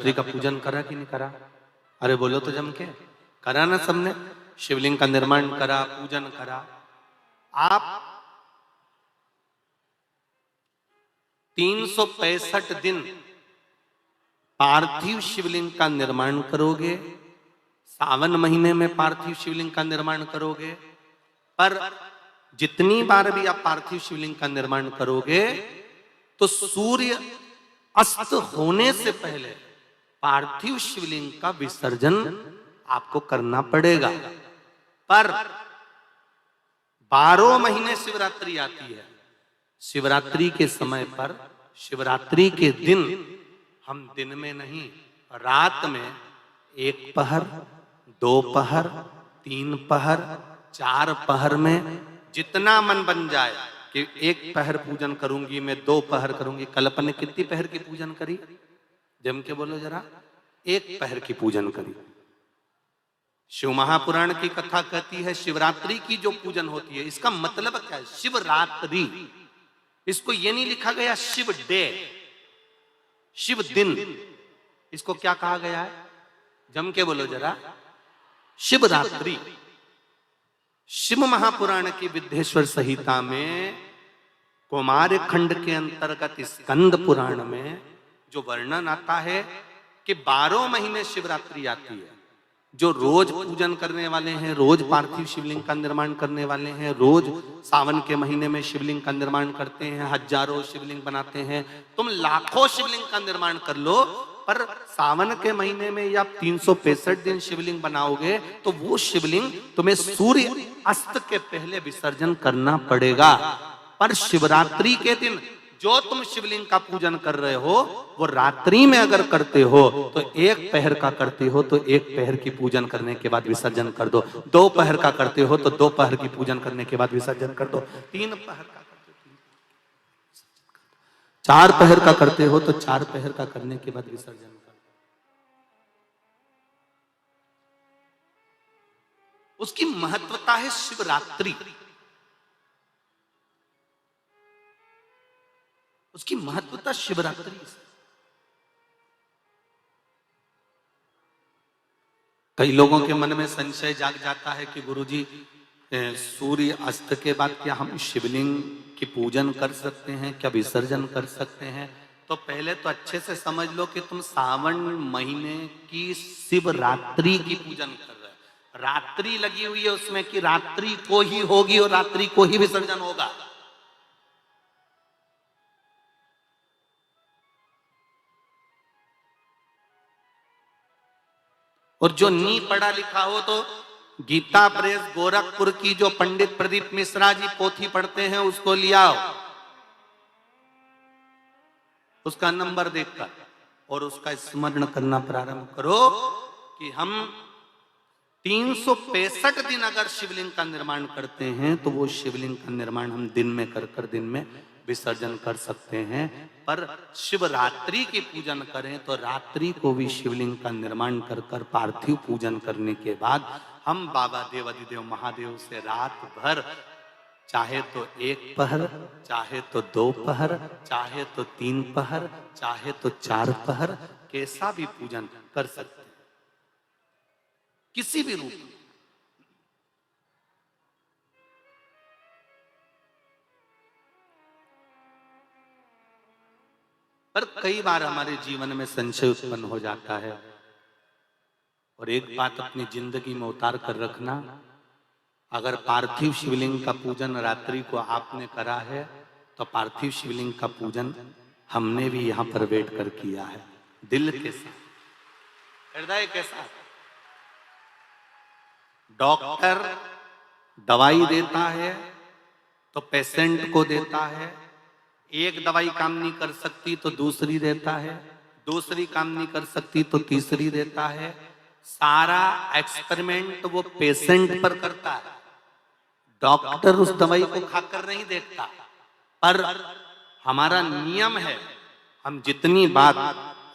शिवरात्रि का पूजन करा कि नहीं करा? अरे बोलो तो जम के, करा ना सबने? शिवलिंग का निर्माण करा, पूजन करा। आप 365 दिन पार्थिव शिवलिंग का निर्माण करोगे, सावन महीने में पार्थिव शिवलिंग का निर्माण करोगे, पर जितनी बार भी आप पार्थिव शिवलिंग का निर्माण करोगे तो सूर्य अस्त होने से पहले पार्थिव शिवलिंग का विसर्जन आपको करना पड़ेगा। पर 12 महीने शिवरात्रि आती है। शिवरात्रि के समय पर, शिवरात्रि के दिन हम दिन में नहीं, रात में 1 पहर, 2 पहर, 3 पहर, 4 पहर में जितना मन बन जाए कि 1 पहर पूजन करूंगी मैं, 2 पहर करूंगी। कल अपन ने कितनी पहर की पूजन करी? जम के बोलो जरा। 1 पहर की पूजन करी। शिव महापुराण की कथा कहती है शिवरात्रि की जो पूजन होती है, इसका मतलब क्या है? शिवरात्रि, इसको ये नहीं लिखा गया शिव डे, शिव दिन। इसको क्या कहा गया है? जम के बोलो जरा। शिवरात्रि। शिव महापुराण की विद्येश्वर संहिता में, कुमार खंड के अंतर्गत स्कंद पुराण में जो वर्णन आता है कि 12 महीने शिवरात्रि आती है। जो रोज पूजन करने वाले हैं, रोज पार्थिव शिवलिंग का निर्माण करने वाले हैं, रोज सावन के महीने में शिवलिंग का निर्माण करते हैं, हजारों शिवलिंग बनाते हैं। तुम लाखों शिवलिंग का निर्माण कर लो, पर सावन के महीने में या 365 दिन शिवलिंग बनाओगे तो वो शिवलिंग तुम्हें सूर्य अस्त के पहले विसर्जन करना पड़ेगा। पर शिवरात्रि के दिन जो तुम शिवलिंग का पूजन कर रहे हो, वो रात्रि में अगर करते हो तो 1 पहर का करते हो तो 1 पहर की पूजन करने के बाद विसर्जन कर दो। 2 पहर का करते हो तो 2 पहर की पूजन करने के बाद विसर्जन कर दो। 3 पहर का करते हो, 4 पहर का करते हो तो 4 पहर का करने के बाद विसर्जन कर दो। उसकी महत्वता है शिवरात्रि, उसकी महत्वता शिवरात्रि। कई लोगों के मन में संशय जाग जाता है कि गुरुजी, सूर्य अस्त के बाद क्या हम शिवलिंग की पूजन कर सकते हैं, क्या विसर्जन कर सकते हैं? तो पहले तो अच्छे से समझ लो कि तुम सावन महीने की शिवरात्रि की पूजन कर रहे हो। रात्रि लगी हुई है उसमें कि रात्रि को ही होगी और रात्रि को ही विसर्जन होगा। और जो नी पढ़ा लिखा हो तो गीता प्रेस गोरखपुर की जो पंडित प्रदीप मिश्रा जी पोथी पढ़ते हैं उसको लिया, उसका नंबर देखकर, और उसका स्मरण करना प्रारंभ करो कि हम 365 दिन अगर शिवलिंग का निर्माण करते हैं तो वो शिवलिंग का निर्माण हम दिन में कर दिन में विसर्जन कर सकते हैं। पर शिवरात्रि की पूजन करें तो रात्रि को भी शिवलिंग का निर्माण कर पार्थिव पूजन करने के बाद हम बाबा देवाधिदेव महादेव से रात भर, चाहे तो 1 पहर, चाहे तो 2 पहर, चाहे तो 3 पहर, चाहे तो 4 पहर, कैसा भी पूजन कर सकते हैं, किसी भी रूप में। पर कई बार हमारे जीवन में संशय उत्पन्न हो जाता है, और एक बात अपनी जिंदगी में उतार कर रखना, अगर पार्थिव शिवलिंग का पूजन रात्रि को आपने करा है तो पार्थिव शिवलिंग का पूजन हमने भी यहां पर बैठ कर किया है, दिल के साथ, हृदय के साथ। डॉक्टर दवाई देता है तो पेशेंट को देता है, एक दवाई काम नहीं कर सकती तो दूसरी देता है, दूसरी काम नहीं कर सकती तो तीसरी देता है। सारा एक्सपेरिमेंट वो पेशेंट पर करता है, डॉक्टर उस दवाई को खाकर नहीं देखता। पर हमारा नियम है, हम जितनी बात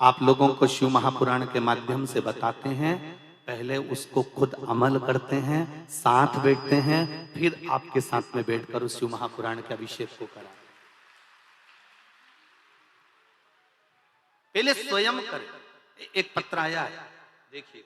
आप लोगों को शिव महापुराण के माध्यम से बताते हैं, पहले उसको खुद अमल करते हैं, साथ बैठते हैं, फिर आपके साथ में बैठकर उस शिव महापुराण के अभिषेक को कराते हैं। पहले स्वयं करें, एक पत्र आया है, देखिए।